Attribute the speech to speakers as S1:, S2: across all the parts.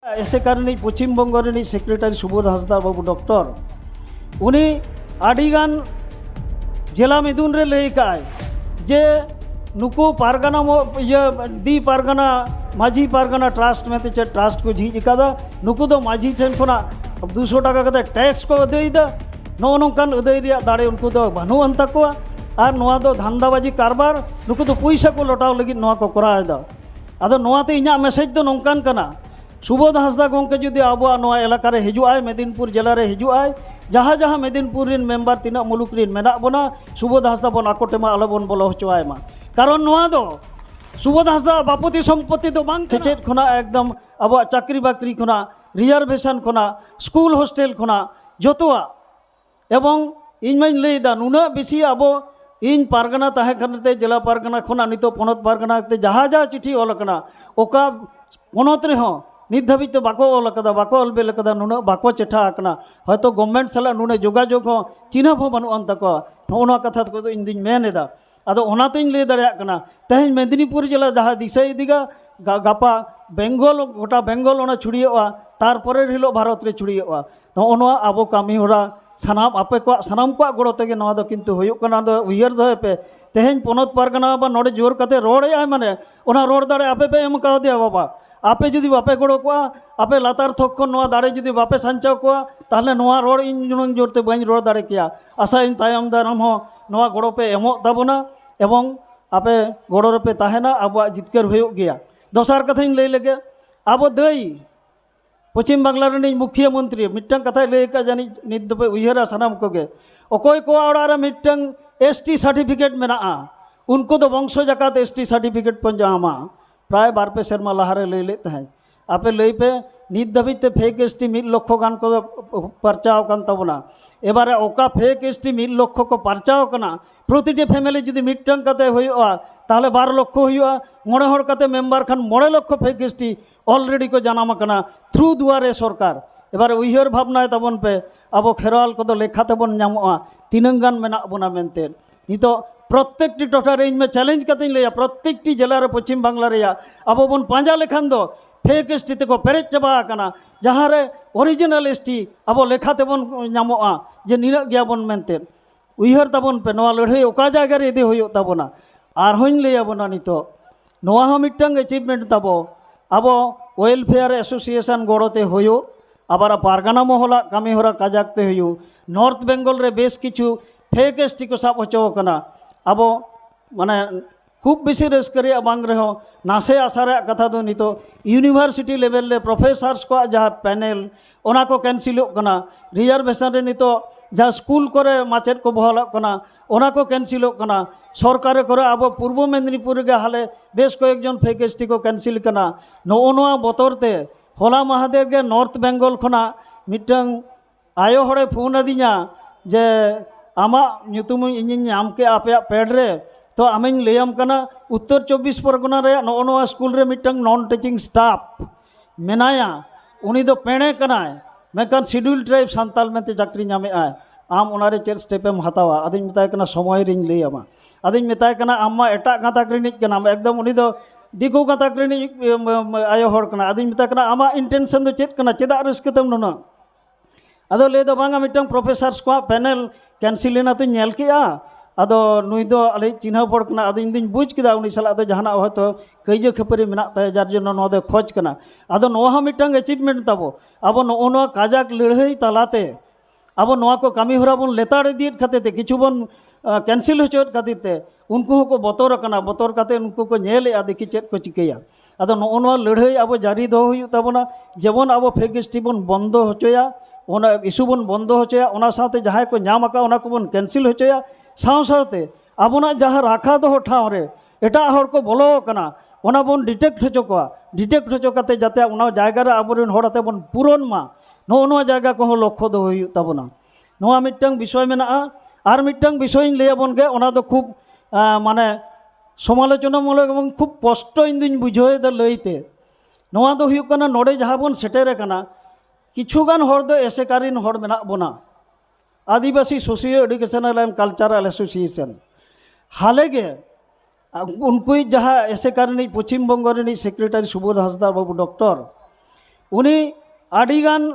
S1: एसेकारिनी Paschim Banga secretary Subodh Hansda बाबू doctor उनी आडिगान जिला मेदुन रे लई काय जे नुकु पारगाना दी पारगाना माझी पारगाना ट्रास्ट में चे ट्रास्ट को झीज का नुकु दो माझी ठेन खुना 200 टाका कते टैक्स को अदैदा नो नोंकान अदै रिया दाड़े उनको दो बानु अन तकोआ और नोआ दो धांदाबाजी कारबार नुकु दो पैसा को लौटाव लगी नोआ को कराएदा आदो नोआ ते इᱧᱟ मेसेज दो नोंकान कना सुबोध हांसदा गोंके जुदी आबो नोआ एलाका रे हिजुआय मेदिनीपुर जिला रे हिजुआय जहाँ जहाँ मेदिनीपुर रिन मेम्बर तीना मुलुक रिन मेना बना सुबोध हांसदा बन आकोटेमा आलोबन बोलो होचोआय मा कारण नोआ दो सुबोध हांसदा बापति सम्पत्ति दो बांग सेचेद खुना एकदम अब चाकरी बाकरी खुना रिजार्वेशन खुना स्कूल हॉस्टेल खुना जोतोआ एवं इनमाइन लैदा नुना बेसी अब इन पारगाना ताहे खानते जिला पारगाना खुना नितो पनत पारगाना ते जहाँ जहाँ चिठी ओलकना ओका पनत रे हो नित धाबित बाको ओलकदा बाको अलबेलकदा नुना बाको चेठा आकना हयतो गवर्नमेंट साला नुने जोगाजोग हो चिन्ह हो बानु अन तको नोना कथा को इन दिन मेनेदा आदो ओनातेñ लay दाड़िया कना तेहेñ मेदिनीपुर जिला जहाँ दिशा इदिगा गापा बेंगल गोटा बेंगल ओना छुड़ियोआ तारपरे हिलो भारत रे छुड़ियोआ नोना आबो कामी होरा सानाम आपे को सानाम को गड़ो तेगे नवा दो किंतु हुयुक कना दो उयहर दो पे तेहेñ पनत पारगाना बा नोडे जोर कते रोड़े आय माने ओना रोड़ दाड़े आपे पे एम का दिया बाबा आपे जुदी बापे गड़ो को आपे लातार थक को नवा दाड़े जुदी बापे संचाव को ताहले नवा रोड़ इन जुनन जोरते बाñ रोड़ दाड़े किया आशा इन तायम दाराम हो नवा गड़ो पे एमो ताबोना एवं आपे गड़ो रे पे ताहेना आबो जितकर हुयुक गया दोसार कथाñ लay लगे आबो दई पश्चिम बांगला रे मुख्यमंत्री मिट्टन कथा लay का जानी नित दो पे उयहरा सानाम कोगे अकोय को ओड़ा रे मिट्टन एसटी सर्टिफिकेट मेना उनको दो वंश जाकात एसटी सर्टिफिकेट पंजामा प्राय 2 सेरमा लहारे लay ले तहें आपे लay पे नित धाबित फेक एसटी 1 लक्ष गान को परचाव कान तबना एबारे ओका फेक एसटी 1 लक्ष को परचाव कना प्रतिटी फैमिली जुदी मिट्टन कते हुयुआ ताहले 12 लक्ष हुयुआ 9 हर कते मेम्बर खान 9 लक्ष फेक एसटी अलरेडी को जानाम कना थ्रू दुआरे सरकार एबारे उयहर भावना तबन पे अब खेरवाल को लेखा तबन नामोआ तीनंग गान मेना बना मेनते नितो प्रत्येकटी टोठा रे में चैलेंज कते लैया प्रत्येकटी जिला रे पश्चिम बांगला रे अब बन पांजा लेखान दो फेक एसटी ते को पेरेज चाबा कना जहाँ रे ओरिजिनल एसटी अब लेखा तेबन नामोआ जे निना गया बन मेनते उयहर तबन पे नवा लड़ाई ओका जायगा रे इदि हुयो तबना आर होइन लैया बना नितो नवा हो मिट्टन अचिवमेंट तबो अब वेलफेयर एसोसिएशन गड़ोते हुयो आबार पारगाना महला कामी होरा काजाकते हुयो नॉर्थ बेंगल रे बेस किछु फेक एसटी को साब होचो कना अब माने खूब बेसी रस्करिया बांग रहो नासे आसारे कथा दो नितो यूनिवर्सिटी लेवल ले प्रोफेसर्स को जहाँ पैनल ओना को कैंसिल कना रिजर्वेशन रे नितो जहाँ स्कूल करे माचेद को बहाल कना ओना को कैंसिल कना सरकारे करे अब पूर्व मेदिनीपुर गे हाले बेस कयेक जन फेक एसटी को कैंसिल कना नोआ बतरते होला महादेव गे नॉर्थ बेंगल खना मिटन आयो हड़े फोन आदिया जे आमा ᱧᱩᱛᱩᱢ ᱤᱧᱤᱧ ᱧᱟᱢ के आपे पेड रे तो आमें लैम कना उत्तर 24 परगना रे नोआ स्कूल रे मिटन नॉन टीचिंग स्टाफ मेनाया उनी दो पेणे कनाय मेकान शेड्यूल ट्राइब सांताल में चाकरी नामे आय आम ओनारे चेर स्टेपेम हतावा आदिन मेताय कना समय रिन लैयामा आदिन मेताय कना आम्मा एटा गाताक रिनिज कना एकदम उनी दो दिगु गाताक रिनिज आयो हर कना आदिन मेताय कना आमा इंटेंशन दो चेद कना चेदा रस्कतम नुना अदो ले दो बांगा मिटन प्रोफेसर्स को पैनल कैंसिल लेना तो नेल किया अदो नुई दो अले चिन्ह पड़ कना अदो इन दिन बुझ किदा उनी साला दो जहाना होतो कईजे खपरी मेना ताय जार जनो नो दो खोज कना अदो नोआ हा मिटन अचीवमेंट ताबो अब नो काजाक लड़ाई तालाते अब नोआ को कामी होरा बन लेताड़ इदियत खाते किछु बन कैंसिल होचोत खातिर उनको को बतर कना बतर काते उनको को नेले देखि चेत को चिकैया अदो नो लड़ाई अब जारी दो हुयु ताबना जेबन अब फेक एसटी बन बंद होचोया ओना इशू बन बंद होचोया ओना साथे जहां को नाम आका ओना को बन कैंसिल होचोया साव साथे आबोना जहां राखा दो ठाव रे एटा हर को बोलो कना ओना बन डिटेक्ट होचो को डिटेक्ट होचो काते जाते ओना जायगा रे आबोरेन होड़ाते बन पूरन मा नो जायगा को लक्ष्य दो हुयु ताबोना नोआ मिटन विषय मेना आर मिटन विषय लैया बन गे ओना दो खूब माने समालोचनामूलक एवं खूब स्पष्ट इन दिन बुझावे द लैते नोआ दो हुयु कना नोडे जहां बन सेटेरे कना किछुगान हर दो एसेकारिन हर मेना बना आदिवासी socio educational and cultural association हाले गे उनको जहाँ एसेकारिनी पश्चिम बंग सेक्रेटारि सुबोध हांसदा बाबू डॉक्टर उनी आडिगान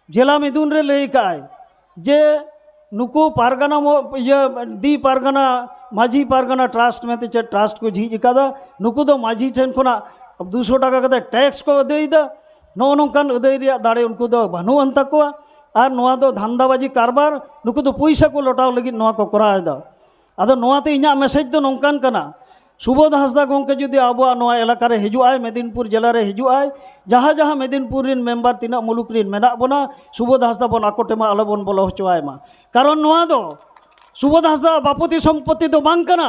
S1: जिला मेदुन रे लई काय जे नुकु पारगाना दी पारगाना माझी पारगाना ट्रास्ट में चे ट्रास्ट को झीज का नुकु दो माझी ठेन खुना 200 टाका कते टैक्स को अदैदा नो नोंकान अदै रिया दाड़े उनको दो बानु अन तकोआ और नोआ दो धांदाबाजी कारबार नुकु दो पैसा को लौटाव लगी नोआ को कराएदा आदो नोआ ते इᱧᱟ मेसेज दो नोंकान कना सुबोध हांसदा गोंके जुदी आबो नोआ एलाका रे हिजुआय मेदिनीपुर जिला रे हिजुआय जहाँ जहाँ मेदिनीपुर रिन मेम्बर तीना मुलुक रिन मेना बना सुबोध हांसदा बन आकोटेमा आलोबन बोलो हचोआय मा कारण नोआ दो सुबोध हांसदा बापति सम्पत्ति दो बांग कना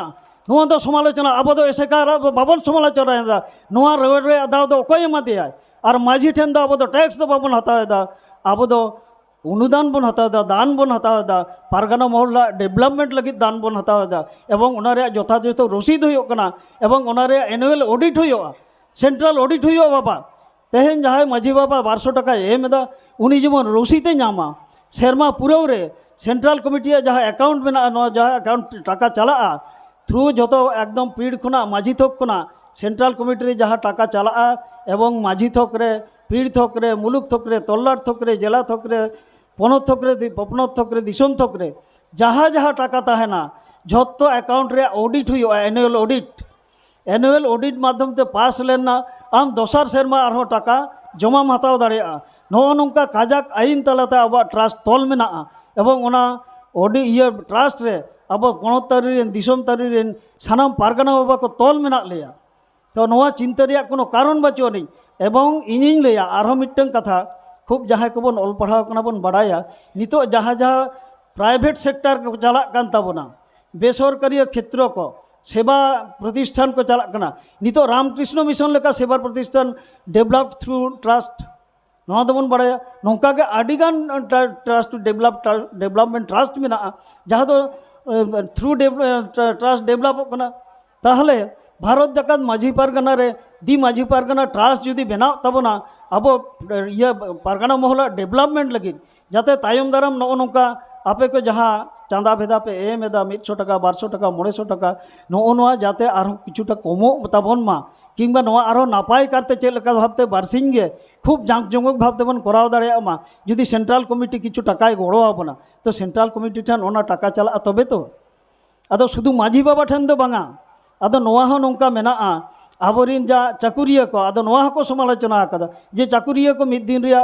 S1: नोआ दो समालोचना आबो दो एसेकार बाबन समालोचना नोआ रोड रे आदाव दो कोय एमादेयाय और माझी ठेन दो आबो दो टैक्स दो बाबन हतावेदा आबो दो अनुदान बन हतावेदा दान बन हतावेदा पारगाना महल डेवलपमेंट लगी दान बन हतावेदा एवं उनारे यथायथ रसीद हुयोग कना एवं उनारे एनुअल ऑडिट हुयोगा सेंट्रल ऑडिट हुयोगा बाबा तेहेन जहाँ माझी बाबा 1200 टाका एमेदा उनी जेमन रसीदे नामा सेरमा पुराव रे सेंट्रल कमिटी जहाँ अकाउंट में जहाँ अकाउंट टाका चला थ्रू जो एकदम पीड़ खुना माझी थोक खुना सेंट्रल कमिटी जहाँ टाका चला एवं माझी थोक रे पीड़ थोक रे मुलुक थोक रे तल्लाट थोक रे जिला थोक रे पनत थोक रे पपनत थोक रे दिसम थोक रे जहाँ जहाँ टाका तहना झोत्तो अकाउंट रे ऑडिट हुआ एनुअल ऑडिट माध्यम ते पास लेना आम दोसर सेरमा आरो टाका जमा हताव दाड़ेया नो नोंका काजाक आईन तलाते अब ट्रास्ट तोल मेना एवं ओना ऑडिट ये ट्रास्ट रे अब 15 रेन दिसम तारी रेन सानाम पारगाना बाबा को तोल मेना लेया तो नोआ चिंता रिया कोनो कारण बाचो नहीं एवं इनिंग लेया आरो मिट्टन कथा खूब जहाँ को बन ऑल पढ़ाव कना बन बड़ाया नितो जहाँ जहाँ प्राइवेट सेक्टर को चला कान ताबोना बेसरकारी क्षेत्र को सेवा प्रतिष्ठान को चला कना नितो रामकृष्ण मिशन लेका सेवा प्रतिष्ठान डेवलप थ्रू ट्रस्ट नोआ दबन बड़ाया नौका के आडिगान ट्रस्ट डेवलपमेंट ट्रस्ट में जहाँ दो थ्रू ट्रस्ट डेवलप कना ताहले भारत जगत माझी पारगाना रे दी माझी पारगाना ट्रास्ट जुदी बनाव तबना अब ये पारगाना महल डेवलपमेंट लगी जाते तायम दाराम नो नौका आपे को जहाँ चांदा भेदा पे एम एदा 100 टाका 200 टाका 500 टाका नो जाते आरो किछुटा कमो ताबन मा किंबा नोआ आरो नापाय करते चेक लेका भाबते बारसिंग गे खूब जांक जमक भाबते बन कराव दाड़ेया मा जुदी सेंट्रल कमिटी किछु टाकाय गड़ो आबना तो सेंट्रल कमिटी ठन ओना टाका चला तबे तो आदो शुधु माझी बाबा ठन दो बांगा आदो नोआ हो नोंका मेना आबोरिन जा चाकुरिया को आदो नोआ को समालोचना आकादा जे चाकुरिया को मिद दिन रिया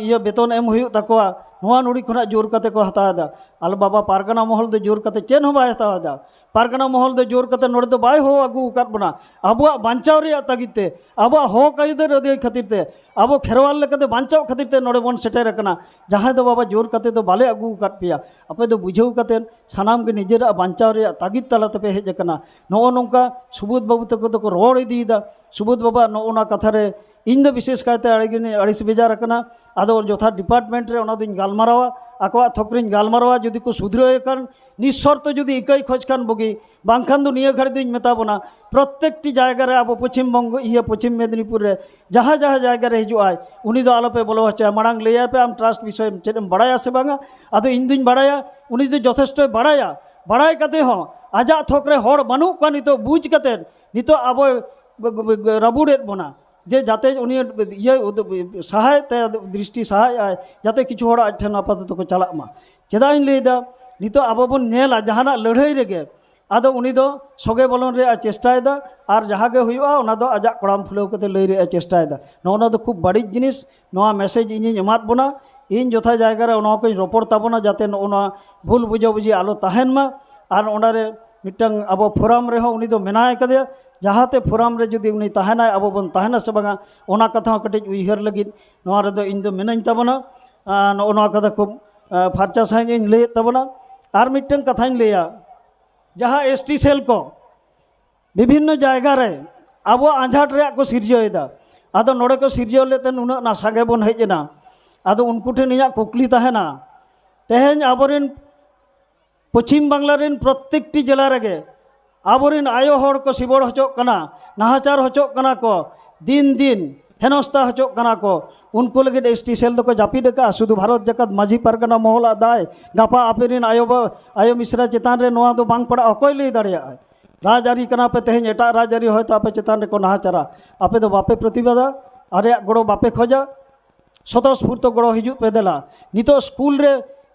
S1: ये बेतन एम हुयु तकोआ नोआ नुड़ी खुना जोर कते को हतादा आल बाबा पारगाना महल दो जोर कते चेन हो बाय हतादा पारगाना महल दो जोर कते नोड़े दो बाय हो अगु उकात बना आबुआ बांचाव रिया तगिते आबुआ हो कायदे रदे खातिरते आबो खेरवाल लेकते बांचाव खातिरते नोड़े बन सेटेर कना जहां दो बाबा जोर कते दो बाले अगु उकात पिया आपे दो बुझाव कते सानाम के निजेरा बांचाव रिया तगित तलाते पे हेज कना नो नोंका सुबोध बाबू तको तो रोड इदीदा सुबोध बाबा नो कथा रे इन दो विशेष कायते अड़िस बेजार कना आदो जथा डिपार्टमेंट रे ओना दिन गालमारावा आकोआ थोकरिन गालमारावा जुदी को सुधरे कान निस्सर्त जुदी इकाई खोज कान बगी बांखान दो निया घड़ी दिन मेताबना प्रत्येकटी जायगा रे अब पश्चिम बंग ये पश्चिम मेदिनीपुर रे जहाँ जहाँ जायगा रे हिजुआय उनी दो आलोपे बोलो हचे मांग लैया पे आम ट्रास्ट विषय चेदम बड़ाया से बांगा आदो इन दिन बड़ाया उनी दो यथेष्ट बड़ाया बड़ाय कते हो आजा थोक रे होड़ बानु का नितो बुझ कते नितो अब रबुड़ेद बना जे जाते उनी ये सहाय दृष्टि सहाय आए जाते किछु होड़ आज ठेन आपातत को चला मा चेदा इन लैदा नितो अब बन नेला जहाना लड़ाई रेगे आदो उनी दो सगे बोलन रे चेष्टायदा और जहाँ गे हुआ ओना दो आजा कड़ाम फुलाव कते लई रे चेष्टायदा नोना दो खूब बड़ी जिनिस नोआ मेसेज इन एमात बना इन जथा जायगा रे ओना को रोपड़ ताबना जाते नोना भूल बुझा बुझी आलो ताहेन मा और ओनारे मिटंग अब फोराम रे हो उनी दो मेनाय कदे जहाँते फोराम रे जुदी उनी ताहेना अब बन ताहेना से बांगा ओना कथा कटिज उइहर लगिन नोआ रे दो इन दो मेनाइन ताबना नोना कथा खूब फारचा साइन इन लई ताबना और मिटंग कथाइन लैया जहाँ एसटी सेल को विभिन्न जायगा रे अब आझाट रे को सिरजाएदा आदो नोड़े को सिरजाव लेते उना नासागे बन हेजना आदो उनको ठेन इᱧᱟᱜ कुकली ताहेना तेहेñ आबोरेन पश्चिम बांगला रेन प्रत्येकटी जिला रेगे आबोरेन आयो होड़ को सिबड़ हचोक कना नाहाचार हचोक कना को दिन दिन हेनस्ता हचोक कना को उनको लगे एसटी सेल दो को जापिद का शुद्ध भारत जगत माझी पारगाना महल दाय गापा आपेरिन आयो मिश्रा चेतान रे नोआ दो बांग पड़ा अकोय लई दाड़िया राजआरी कना पे तेहेñ एटा राजआरी होय तो आपे चेतान रे को नाहाचारा आपे दो बापे प्रतिबादा आरे गड़ो बापे खोजा स्वतःस्फूर्त गड़ो हिजू पे देला नितो स्कूल रे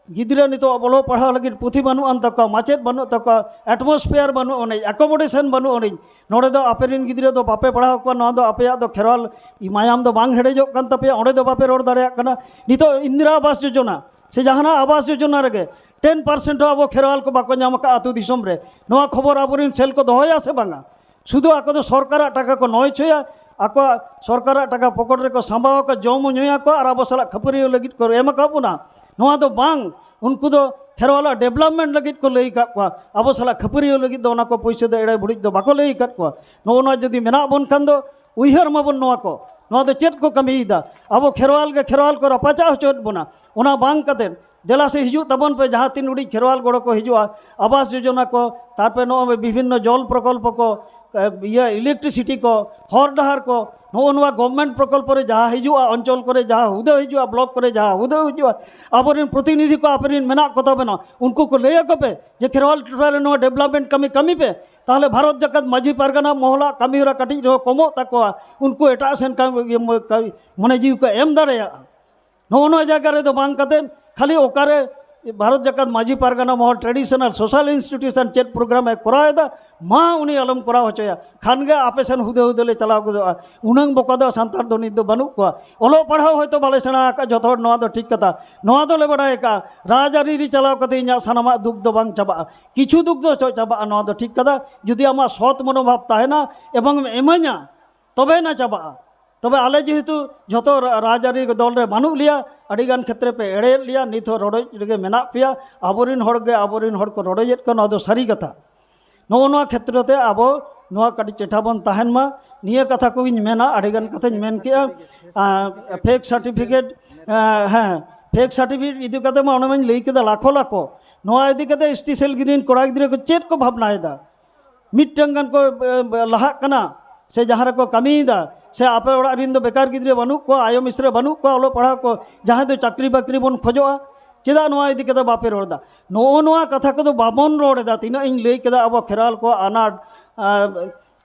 S1: गिद्रा नितो बोलो पढ़ाव लगे पुथी बनू आन तक माचेद बनू तक एटमोस्फेयर बनू ओने एकोमोडेशन बनू ओने नोड़े दो आपेरिन गिद्रा दो बापे पढ़ाव को नवा दो आपेया दो खेरवाल मायाम दो बांग हेडेजो कान तपेया ओंडे दो बापे रोड दाड़ेया कना नितो इंदिरा आवास योजना से जहाना आवास योजना रगे 10% अब खेरवाल को बाको नाम का आतु दिसम रे नवा खबर आबोरिन सेल को दोहया से बांगा शुधु आको दो सरकार टाका को नय छया आको सरकार टाका पकड़ रे को सांबाव को जम नुया को आर आबो साला खपरियो लगित को एम काबुना नवा दो बांग उनको दो खेरवाला डेवलपमेंट लगित को लई का अब साला खपरियो लगित दो ना को पैसे दो एड़े बुड़ी दो बाको लई का नवा जदि मेना बन खान दो उइहर माबन नवा को नवा दो चेत को कमीदा अब खेरवाल को रपाचा होचोत बना ओना बांग कते देला से हिजू तबन पे जहाँ तीन उड़ी खेरवाल गड़ो को हिजुआ आवास योजना को तारपे नो विभिन्न जल प्रकल्प को ये इलेक्ट्रिसिटी को हर डहार को नो गवर्नमेंट प्रकल्प रे जहाँ हिजुआ अंचल करे जहाँ हुदे हिजुआ ब्लॉक करे जहाँ हुदे हिजुआ आबोरिन प्रतिनिधि को आपेरिन मेना को तबेना उनको को लैया को पे जे खेरवाल टोठा रे नो डेवलपमेंट कमी पे ताहले भारत जगत माझी पारगाना मोहला कमी रा कटी रो कमो तको उनको एटा सेन मने जीव को एम दाड़ेया नो जगह रे दो बांग कते खाली ओकारे भारत जगत माझी पारगाना महल traditional social institution check program है कराएदा माँ उन्हीं अलम करा होचया खान गे आपे सेन हुदे हुदे चलाव गदोआ उनंग बकदा सांतार दो नित दो बानु को ओलो पढ़ाव होयतो बाले सेना का जतो हर नवा दो ठीक कथा नवा दो ले बडाय का राजआरी री चलाव कते इना सानामा दुख दो बांग चाबा किछु दुख दो चाबा नवा दो ठीक कथा जुदि आमा सत मनोभाव ताहेना एवं एमा냐 तबे ना चाबा तबे आले जेहेतु जो राजआरी दल रे बानु लिया अड़ीगान क्षेत्र पे एड़े लिया नित रड़ोज रेगे मेना पेया आबोरिन हड़ को रड़ोजेत को नवा दो सारी कथा नोआ क्षेत्र ते आबो नोआ कटी चेठा बन ताहेन मा निया कथा को इन मेना अड़ीगान कथाñ मेन केया फेक सर्टिफिकेट हाँ फेक सर्टिफिकेट इदी कते मा ओने माñ लई केदा लाखो लाखो नोआ इदी कते एसटी सेल गिरिन कोड़ा गिद्रा को चेत को भावनाएदा मिटटन गान को लाहाक कना से जहाँ को कमीदा से आपे ओड़ा रिन दो बेकार गिद्रे बनू को आयो मिश्रे बनू को ओलो पढ़ा को जहाँ दो चाकरी बाकरी बन खोजोआ चेदा नोआ इदी केदा बापे रोड़ा नोआ कथा को दो बाबन रोड़ा तीना इन लई केदा अब खेराल को आनाट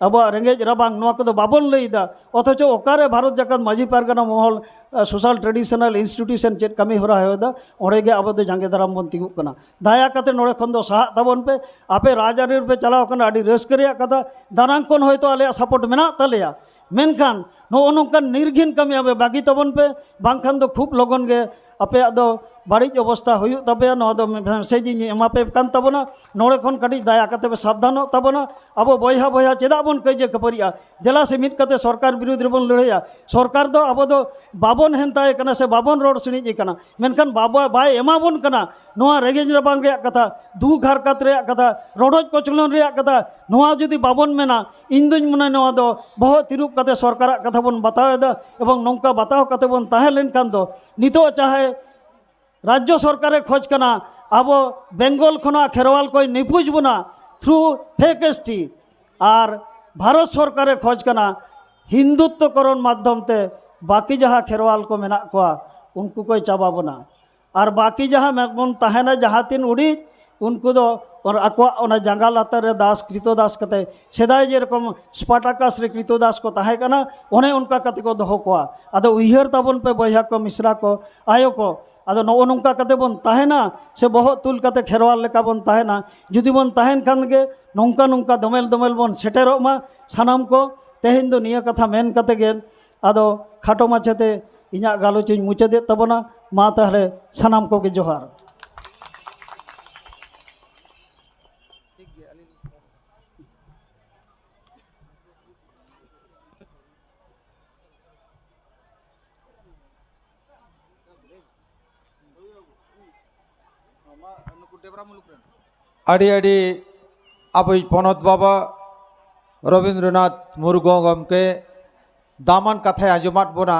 S1: अब रेंगेज राबांग नोआ को दो बाबन लईदा अथच ओकारे भारत जगत माझी पारगाना महल सोशल ट्रेडिशनल इंस्टीट्यूशन चेक कमी होरा होदा ओड़े गे अब दो जांगे दाराम बन तिगुक कना दाया कते नोड़े खन दो साहा ताबन पे आपे राजआरी पे चलाव कना आडी रस्क रेया कथा दानांकन होयतो आले सपोर्ट मेना तलेया मेनखान नो नोंकान निर्घिन कमी आबे बागी तबन पे बांखान दो खूब लगन गे आपे दो बाड़ी अवस्था हुयु तबे नो दो मैसेज एमापे कान तबना नोड़े खन कटी दाया कते सावधान तबना अब बयहा बयहा चेदा बन कइजे कपरिया देला से मिट कते सरकार विरुद्ध रे बन लड़ाया सरकार दो अब दो बाबन हेनताए कना से बाबन रोड सिणी कना मेनखान बाबा बाय एमाबन कना नोआ रेगेज रबांग रे कथा दुख हरकत रे कथा रोडोज कोचलन रे कथा नोआ जुदी बाबन मेना इन दुñ मने नोआ दो बहुत तिरुप कते सरकार कथा बन बतावेदा एवं नोंका बताव कते बन ताहे लेनखान दो नितो चाहे राज्य सरकारे खोज कना अब बेंगल खना खेरवाल कोई निपुज बना थ्रू फेक एसटी और भारत सरकारे खोज कना हिंदुत्वकरण माध्यम ते बाकी जहाँ खेरवाल को मेना कोआ उनको कोई चाबा बना और बाकी जहाँ बन ताहेना जहाँ तीन उड़ी उनको दो और आकोआ जांगा लातार रे दास कृतदास कते सेदाय जेरकम स्पाटाकास रे कृतदास को ताहे कना ओने उनका कते को दोहो कोआ आदो उइहर ताबन पे बयहा को मिश्रा को आयो को आदो नो नोंका कते बन ताहेना से बहुत तुल कते खेरवाल लेका बन ताहेना जुदी बन ताहेन खान गे नोंका नोंका दमेल दमेल बन सेटेरो मा सानाम को तेहेन दो निया कथा मेन कते गे आदो खाटो माछते इñा गालोच मुचादे तबना मा ताहले सानाम को गे जोहार
S2: आड़ी आड़ी अब पनत बाबा रवींद्रनाथ मुर्मू गमके दामान कथा आजमात बना